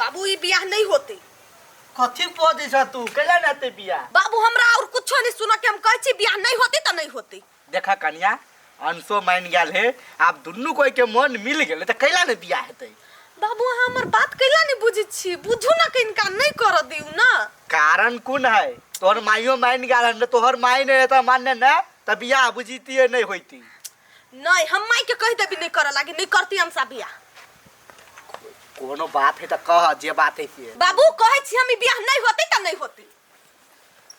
बाबू ये बियाह नहीं होते। कथी पद छ तू कैला नाते बियाह? बाबू हमरा और कुछ नहीं सुना के हम कहै छी बियाह नहीं होते त नहीं होते। देखा कन्या अंशो मान गेल है, आप दुन्नु कोई के मन मिल गेल त कैला ने बियाह हेतै? बाबू हमर बात कैला नहीं बुझै छी, बुझू ना कि इनका नहीं कर दिउ ना। कारण कौन है? तोहर माइयो मान गेल है, तोहर माई ने त मानने ना त बियाह बुझीती नहीं होईती। नहीं हम माई के कह देबी नहीं कर लागी, नहीं करती हम सब बियाह। कोनो बात है त कह, जे बात है से। बाबू कहै छी हम बियाह नहीं होते त नहीं होते।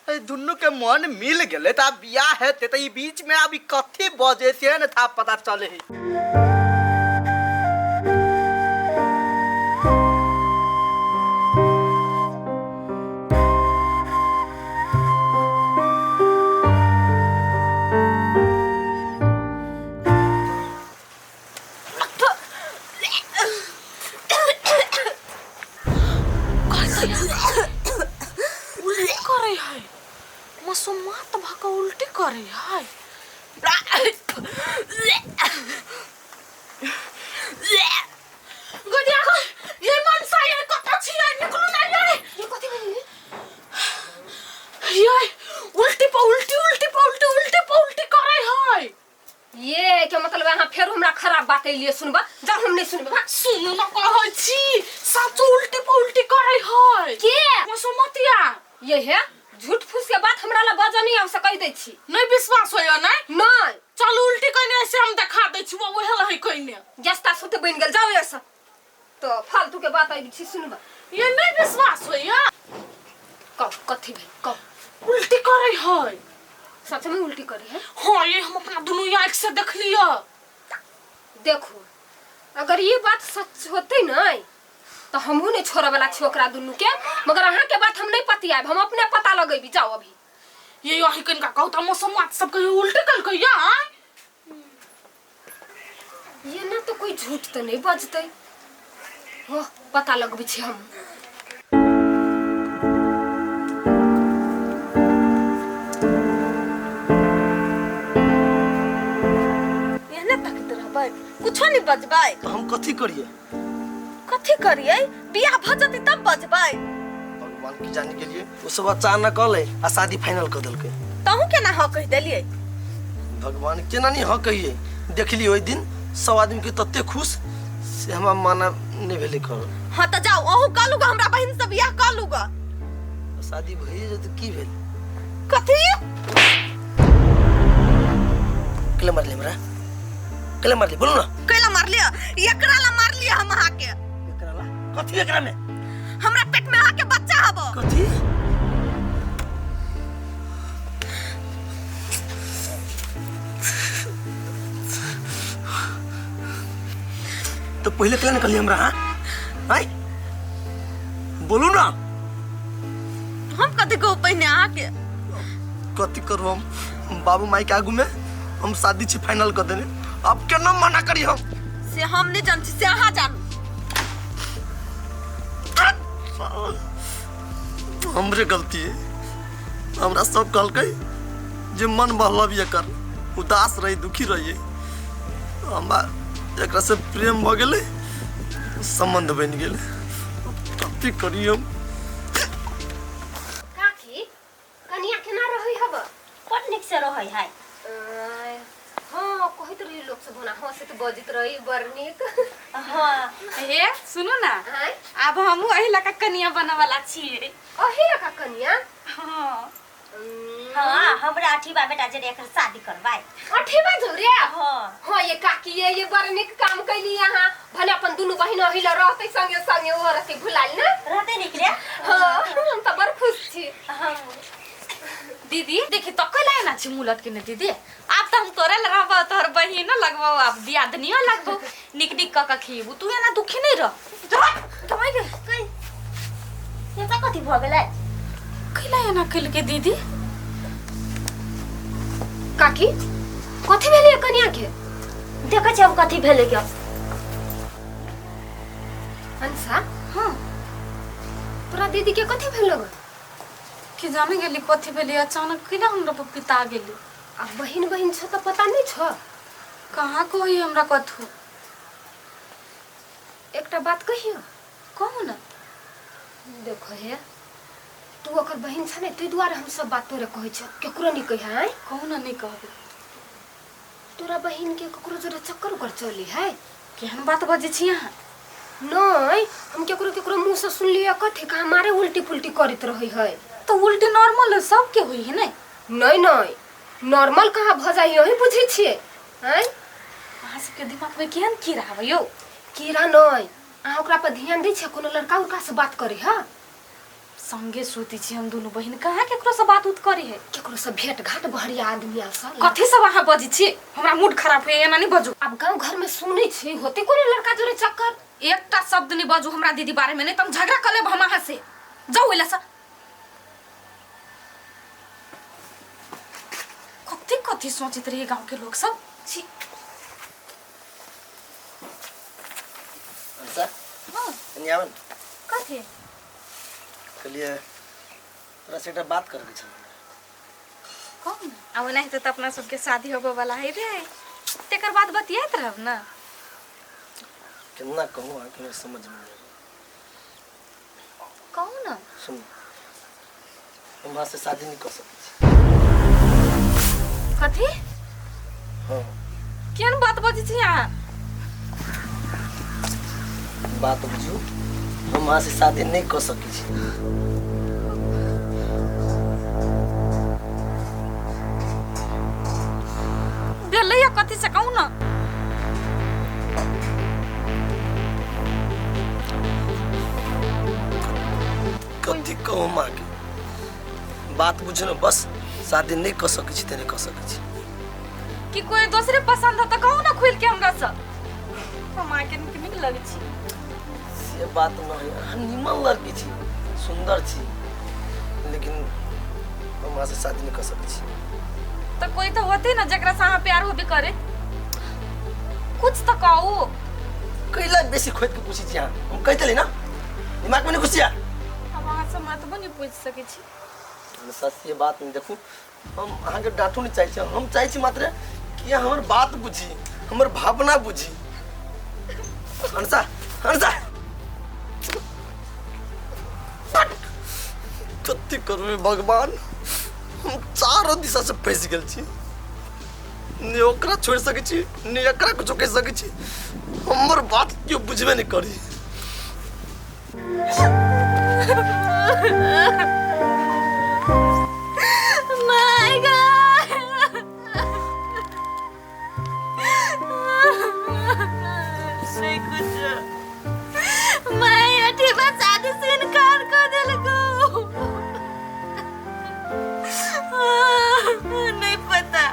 ए दुन्नु के मन मिल गेले त बियाह हेते त ई बीच में अभी कथी बजे से न था पता चले है। उल्टी करे है गडिया को ये मन सा ये कथा छिया निकलो ना ये कथि बनी ये उल्टी पे उल्टी उल्टी पे उल्टी उल्टी पे उल्टी करे है। ये क्या मतलब यहाँ फिर हमरा खराब बात लिए सुनबा जा हम नहीं सुनबा। सुन ना कहै छी सच उल्टी पे उल्टी करे है के मसमतिया ये है झूठ फूस के बात हमरा ला बजा नहीं आवश्यक कह दै छी। नहीं विश्वास होय नहीं नहीं चल उल्टी कने ऐसे हम दिखा दै छी वो हेला है कने जस्ता सुते बन गेल जाओ ऐसा तो फालतू के बात आई छी सुनबा। ये नहीं विश्वास होय कब कथि भई कब उल्टी करे है? सच में उल्टी करे है? हां ये हम अपना दोनों आंख से देख लिया। देखो अगर ये बात सच होते नहीं तो हमहू नहीं छोड़े वाला छी ओकरा दुन्नु के, मगर अहाँ के बात हम नहीं पतियाब, हम अपने पता लगेबी जाओ अभी। ये यही कनका कहता मौसम बात सब कहियो उल्टे कल कहिया ये ना तो कोई झूठ तो नहीं बजते हो, पता लगबी छी हम। ये ना तकत रहबै कुछो नहीं बजबै तो हम कथी करिए? कथी करिए? बियाह भ जति तब बजबै। भगवान की जाने के लिए वो सब अचानक कले आ शादी फाइनल कर देलके। तहु केना ह कह देलिए? भगवान केना नहीं ह कहिए? देखली ओइ दिन सब आदमी के तत्ते खुश से हम माना नहीं भेले कर। हां त जाओ ओहु कालुगा हमरा बहिन से बियाह कालुगा। शादी भइए जे त की भेल? कथी? केला मार ले हमरा? केला मार ले बोलो ना? केला मार लिया? एकरा ला मार लिया हम आहा के। एकरा ला? कथी एकरा में? हमरा पेट में आके बच्चा हबो। कथी? तो पहले केला निकली हमरा हां? हाय? बोलो ना? हम कथी को पहिने आहा के? कथी करू हम? बाबू माई के आगू में हम शादी छी फाइनल कर देने। अब केना मना करी हम? से हम नहीं जान छी, से आहा जान। हमरे गलती है, हमरा सब कहलकै जे मन बहलब ये कर, उदास रही दुखी रहिए, हमरा एकरा से प्रेम भ गेले, संबंध बन गेले। कथी करी हम? काकी कनिया केना रहै हब? बड निक से रहै है। हां कहत रही लोग सब ना हां से तो बजित रही बरनिक। हां हे सुनो ना हां अब हमहू एही लका कनिया बने वाला छिए। अही का कनिया? हां हां हमरा अठीबा बेटा जे एकर शादी करबाई। अठीबा जोरे? हां हां ये काकी ये बरनिक काम कैली यहां भने अपन दुनु बहिन अही ल रहते संगे संगे ओ रते भुलाल ना रहते निकले। हां हम त बड़ खुश छी। हां दीदी देखि त कैला ना छि मुलट के ने दीदी, अब त हम तोरे ल रहबो तोहर बहिन लगबो अब दियादनियो लगबो निक निक क खिबू, तू एना दुखी नहीं रह। कमाइ गे कई ये त कथि भ गेलै? कैला एना कल के दीदी? काकी कथि भेलै कनिया के? देखै छी अब कथि भेलै के? हंसा हां तोरा दीदी के कथि भेलो? कि जाने गेली कथि भेली अचानक किना हमरा पर पिता गेली। अब बहिन बहिन छ त पता नहीं छ? कहाँ कोई हमरा कथु? एकटा बात कहियो कहू ना। देखो हे तू ओकर बहिन छ ने तै दुआरे हम सब बात तोरे कहै छ केकरो नहीं कहि है कहू ना नहीं कहबे तोरा बहिन के ककरो जरे चक्कर कर चली है केहन बात बजे छी यहाँ नहीं हम केकरो केकरो मुंह से सुन लिया कथि का हमारे उल्टी पुल्टी करत रही है तो उल्टी नॉर्मल सब के हुई है नहीं नहीं नॉर्मल कहाँ भ जाई यही बुझी छिए हैं वहां से के दिमाग में केहन कीड़ा आवे यो कीड़ा नहीं आ ओकरा पर ध्यान दै छ कोनो लड़का उड़का से बात करी हां संगे सोती छी हम दोनों बहिन कहाँ केकरो से बात उत करी है केकरो से भेंट घाट बहरिया आदमी आसा कथि सब वहां बजी छी हमरा मूड खराब है एना नहीं बजू अब गांव घर में सुनै छी होते कोनो लड़का जोरे चक्कर एकटा शब्द नहीं बजू हमरा दीदी बारे में नहीं तुम झगड़ा कर लेब हम वहां से जाओ एला सा कथि कथि सोचित रही गांव के लोग सब छी सर हां नियावन कथि चलिए तोरा से एकटा बात करे के छै कौन अब नहीं तो अपना सबके शादी होबे वाला है रे तेकर बाद बतियात रहब ना कितना कहूँ आके मेरे समझ में नहीं कहू ना सुन हम वहाँ से शादी नहीं कर सकते कथि हाँ केन बात बजी छी यहाँ बात बुझू हम वहाँ से शादी नहीं कर सकी छी बेलैया कथि से कहू ना कथी कहूँ माँ के बात बुझू ना बस शादी नहीं कर सकी छी तेने कर सकी छी कि कोई दूसरे पसंद हो तो कहू ना खुल के हमरा से हम के निक लगे छी से बात न है हम निमन लड़की छी सुंदर छी लेकिन हम वहाँ से शादी नहीं कर सकी छी तो कोई तो होते ना जकरा से प्यार होबे करे कुछ तो कहू कैला बेसी खोद के पूछी छी यहाँ हम कहते ले ना दिमाग में नहीं घुसिया हम वहां से मत बनी पूछ सके छी सच ये बात नहीं देखू हम अहाँ के डांटू नहीं चाहिए हम चाहिए मात्र कि हमार बात बुझी हमार भावना बुझी हंसा हंसा कति करू भगवान हम चारों दिशा से फंस गेल छी ने ओकरा छोड़ सके छी ने एकरा कुछ कह सके छी हमर बात क्यों बुझबे नहीं करी My God! नहीं कुछ मैं अठी बस शादी से इनकार कर देलको नहीं पता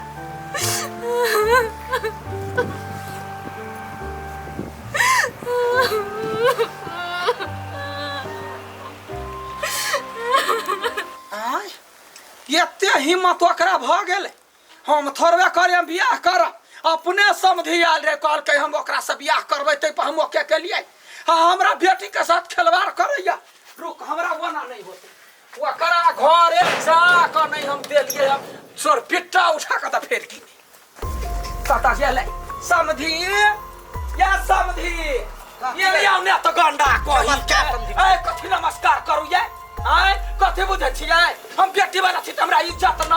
एते हिम्मत ओकरा भ गेले हम थोड़बे करे बियाह करब अपने समझी आल रे कहल के हम ओकरा से बियाह करबै तै पर हम ओके के लिए हमरा बेटी के साथ खिलवाड़ करैया रुक हमरा बना नहीं होते ओकरा घरे जा के नहीं हम देलिए हम सोर पिट्टा उठा के त फेर की तता गेले समझी या समझी ये लिया ने तो गंडा कहि ए कथि नमस्कार करू ये आय कथि बुझै छियै हम बेटी वाला छी त हमरा इज्जत न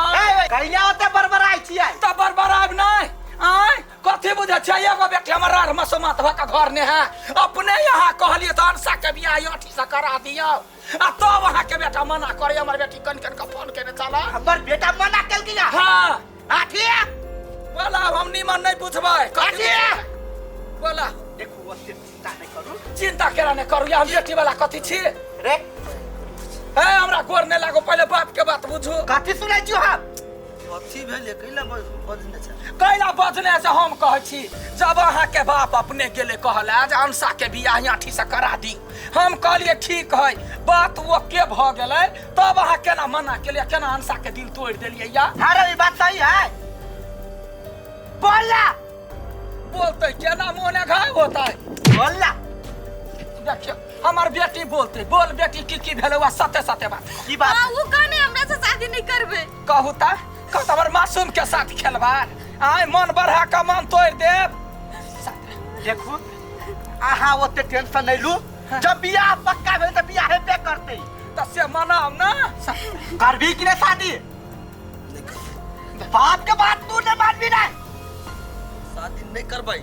कहिया ओते बरबराई छियै त बरबराब नै आय कथि बुझै छियै एगो बेटी हमर रार मसमात भ के घर ने है अपने यहाँ कहलिए त अंसा के बियाह अठी से करा दियो आ तो वहां के बेटा मना करे हमर बेटी कन कन के फोन केने चला हमर बेटा मना केलकिया हां आठी बोला हम निमन नहीं बुझबै आठी बोला देखू ओते चिंता नहीं करू चिंता केरा ने करू हम बेटी वाला कथि छी रे ए हमरा गोर ने लागो पहले बाप के बात बुझू कथि सुनै छियो हम कथी भेले कैला बजने छै कैला बजने से हम कहै छी जब अहाँ के बाप अपने गेले कहला जे अंसा के बियाह अठी से करा दी हम कहलिए ठीक है बात वो के भ गेलै तब अहाँ केना मना केलिए केना अंसा के दिल तोड़ देलिए या अरे ये बात सही है बोला बोलते केना मोने घाय होता है बोला देखियो हमार बेटी बोलते बोल बेटी की भेलै वा सते सते बात की बात वो कहने हमरा से शादी नहीं करबे कहू ता हमर मासूम के साथ खेलबार आय मन बढ़ा के मन तोड़ देब देखू आहा ओते टेंशन नहीं लू जब बियाह पक्का भेल त बियाह हेबे करते त से मनाओ ना करबी कि नहीं शादी नहीं कर बाप के बात तू नहीं मानबी ना शादी नहीं करबै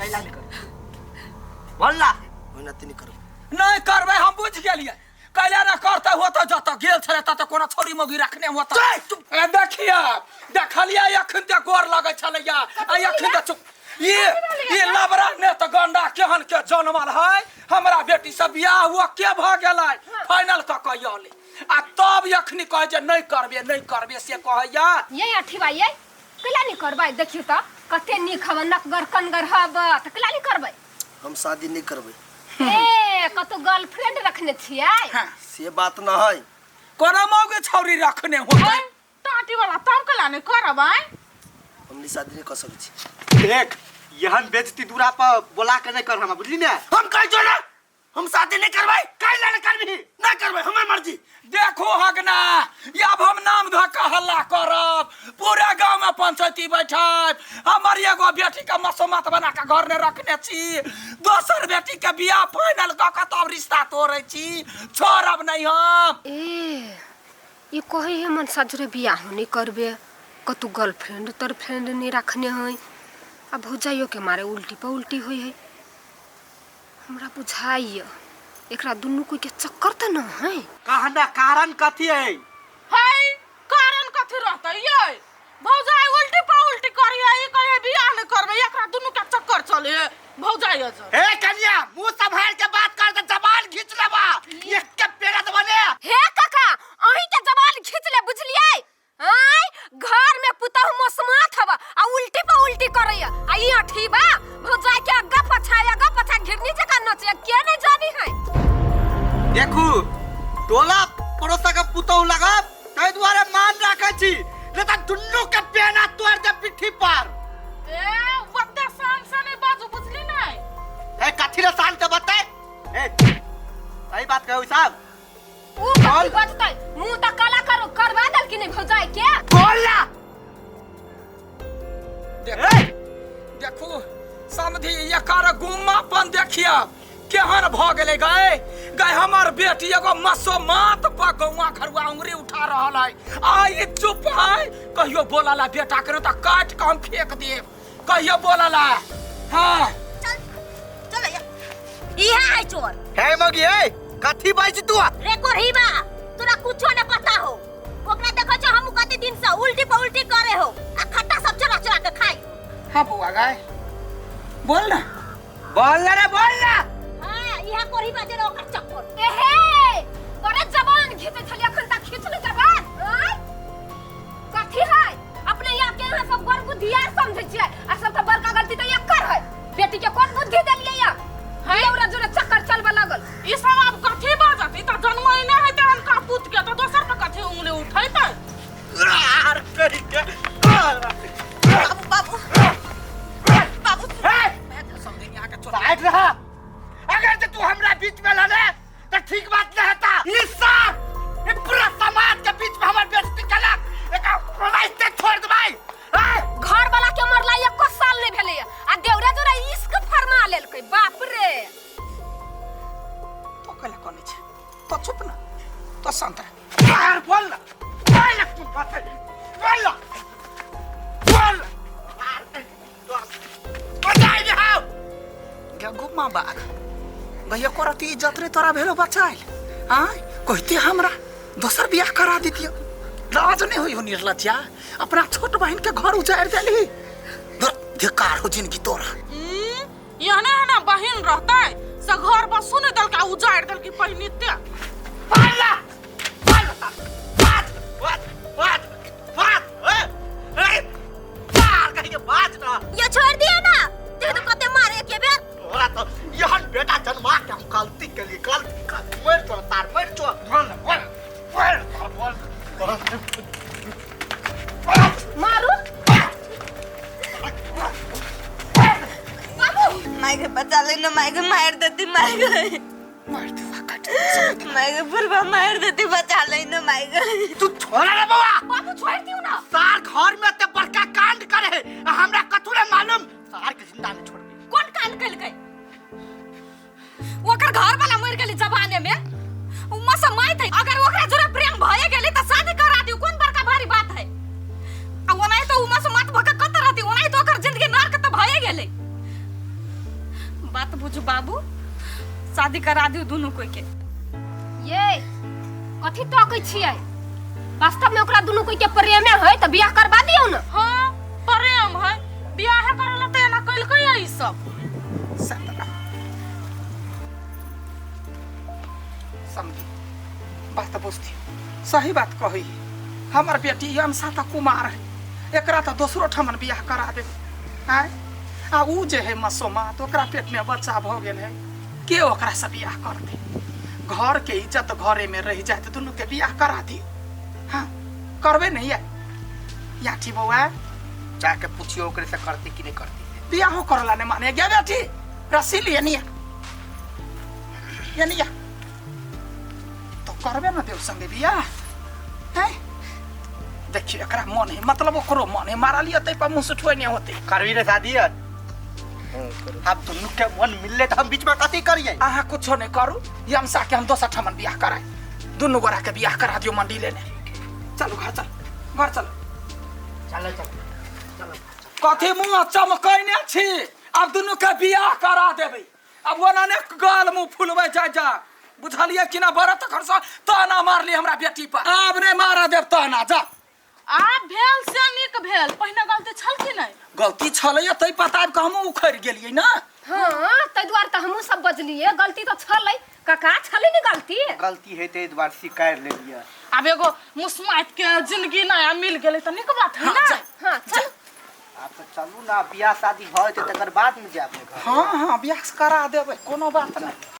ऐला नहीं कर बोलना ओना तनी करबै नहीं करबे हम बुझ गेलिए कैला ना करते हो तो जत गेल छले त कोनो छोरी मोगी रखने होता ए देखिए देखलिए एखन ते गोर लगे छलैया आ एखन ते चुप ये लबरा ने त गंडा केहन के जन्मल है हमरा बेटी से बियाह हुआ के भ गेलै फाइनल क कहियोले आ तब एखनी कहे जे नहीं करबे से कहैया ये अठीबा ये कैला नहीं करबै देखियो त कते नीक हम नकगर कनगर हब त कैला नहीं करबै हम शादी नहीं करबै ए कतो गर्लफ्रेंड रखने छियै से बात न है कोनो मौगे छौरी रखने होता टाटी वाला तम कला नहीं करबै हम शादी नहीं कर सकै छी देख यहन बेइज्जती दूरा पर बोला के नहीं कर हम बुझली ना हम कह जो ना हम शादी नहीं करबै कैला नहीं करबी नहीं करबै हमर मर्जी देखो हगना अब हम नाम धो के हल्ला करब पूरा गांव में पंचायती बैठब हमर एगो बेटी के मसोमत बना के घर में रखने छी दोसर बेटी के बियाह फाइनल क के तब रिश्ता तोड़े छी छोड़ब नहीं हम ए ये कहे है मन सजरे बियाह नहीं करबे कतु गर्लफ्रेंड तरफ्रेंड नहीं रखने हैं अब भौजाइयो के मारे उल्टी पर उल्टी हुई है हमरा बुझाइए एकरा दुन्नु कोई के चक्कर त न है कहना कारण कथी है हाय कारण कथी रहतै ये भौजाई उल्टी पर उल्टी करिए ई कहे बियाह नहीं करबै एकरा दुनु के चक्कर चले भौजाई अज ए कन्या मुंह संभाल के बात कर त जबान खींच लेबा एक के पेड़ा त बने हे काका अही के जबान खींच ले बुझलिए आय घर में पुतहु मसमात हवा आ उल्टी पर उल्टी करैया आ ई अठीबा भौजाई के अग्गा पछा घिरनी जका नचे के नहीं जानी है देखू टोला पड़ोसा का पुतौ लगा तै दुआरे मान राखे छी ने त दुन्नु के पेना तोड़ दे पिठी पर ए वते शान से नहीं बाजू बुझली नहीं ए कथी रे शान से बते ए सही बात कहू साहब ऊ कथी बजतै मुंह त काला करो करवा दल कि नहीं भौजाई के बोल ना देखो समधी एकर गुम्मापन देखिए केहन भ गेले गए हमर बेटी एगो मसोमात पर गौवा घरवा उंगली उठा रहल है आई चुप है कहियो बोलाला बेटा करे त काट के हम फेंक देब कहियो बोलाला हां चल इहा है चोर हे मगी ए कथी बाइज तू रे कोरहीबा तोरा कुछो न पता हो ओकरा देखो छ हम कते दिन से उल्टी पर उल्टी करे हो आ खट्टा सब चरा चरा के खाई हां बुआ गए बोल ना बोल ना हां इहा कोरहीबा जे ओकर चक्कर एहे बड़े जबान खींचे छली अखन तक खींच ले जबान आय कथी है अपने आप के यहाँ सब बड़ बुद्धियार समझै छियै आ सब त बड़का गलती त एकर है बेटी के कोन बुद्धि देलियै या है औरा जोरे चक्कर चलबा लागल ई सब अब कथी बाजत ई त जन्मई नहीं है तेहन का पूत के त दोसर पे कथी उंगली उठैतै यार करी के बाबू साइड रहा अगर जे तू हमरा बीच में लड़े तो ठीक बात नहीं होता ये सब ये पूरा समाज के बीच में हमार बेइज्जती कला एका रोलाइते छोड़ दे भाई घर वाला के मरला एको साल नहीं भेलै आ देवरा जोरा इश्क फरमा लेलकै बाप रे तो कला कोनी छे तो चुप ना तो शांत यार बोल ना तू बात बोल ना बताई दे हां क्या गुम्मा बाग भैया कोरती इज्जत रे तोरा भेलो बचाइल हां कहते हमरा दोसर बियाह करा दितियो लाज नहीं होई हो निर्लज्जा अपना छोट बहन के घर उजाड़ देली धिकार हो जिंदगी तोरा यहने है ना बहिन रहतै से घर बस सुने दल का उजाड़ दल की पहिनित्य पाला बात कहीं के बात ना ये छोड़ दिया ना ते तो कते मारे के बेर तोरा तो यहन बेटा जन्मा के हम गलती के लिए गलती कर मर तो तार मर तो बोल मारू मायके बचा ले ना मायके मार देती मायके मायके पूर्वा मार देती बचा ले ना मायके तू छोड़ा रे बाबा बाबू छोड़ दियो ना सार घर में ते बड़का कांड करे हमरा कथुरे मालूम सार के जिंदा नहीं छोड़बी कौन कांड कल गए ओकर घर मर गेली जवाने में उमा समय थे अगर ओकरा जरा प्रेम भए गेली त शादी करा दियो कोन बड़का भारी बात है आ ओनाई तो उमा से मत भका कत रहती ओनाई तो ओकर जिंदगी नरक त भए गेले बात बुझ बाबू शादी करा दियो दोनों कोई के ये कथी तकै छियै वास्तव में ओकरा दुनू कोई के प्रेम है त बियाह करबा दियौ न हां प्रेम है बियाह करला त एना कइल कई ई सब सतरा समझी बात बुझती सही बात कही हमर बेटी अंशा कुमार है एकरा त दोसरो ठमन बियाह करा देबे हैं आ ऊ जे है मसोमा तो ओकरा पेट में बच्चा भ गेल है के ओकरा से बियाह कर दे घर के इज्जत घरे में रह जाए तो दोनों के बियाह करा दी हाँ करबे नहीं है या ठीक बउआ जाके पूछियो ओकरे से करती कि नहीं करती बियाह करला ने माने गया बेटी रसी लिए नहीं ये नहीं तो करबे ना देव संगे बियाह हैं देखिए एकरा मन है मतलब ओकरो मन है मारा लिया तै पर मुंह से ठोय नहीं होते करवी रे शादी है अब दोनों के मन मिलले तो हम बीच में कथी करिए आहा कुछो नहीं करू ये हमसा के हम दोसर ठमन बियाह कराए दोनों गोरा के बियाह करा दियो मंडी लेने चलो घर चलो चलो चलो कथी मुंह चमकैने छी अब दोनों के बियाह करा देबे अब ओना ने गाल मुंह फुलबै जा बुझलिए कि ना बरत खरसा ताना मारली हमरा बेटी पर अब ने मारा देब ताना जा आ भेल से निक भेल पहिने गलती छल कि नहीं गलती छलै तै पता के हम उखड़ गेलिए ना हां तै द्वार त हमहु सब बजलिए गलती तो छलै काका छलै नि गलती है ते द्वार शिकायत ले लिया अब एगो मुस्मात के जिंदगी नया मिल गेले त निक बात है ना हां चल आप तो चलू ना बियाह शादी भए ते तकर बाद में जाब घर हां बियाह करा देबे कोनो बात नहीं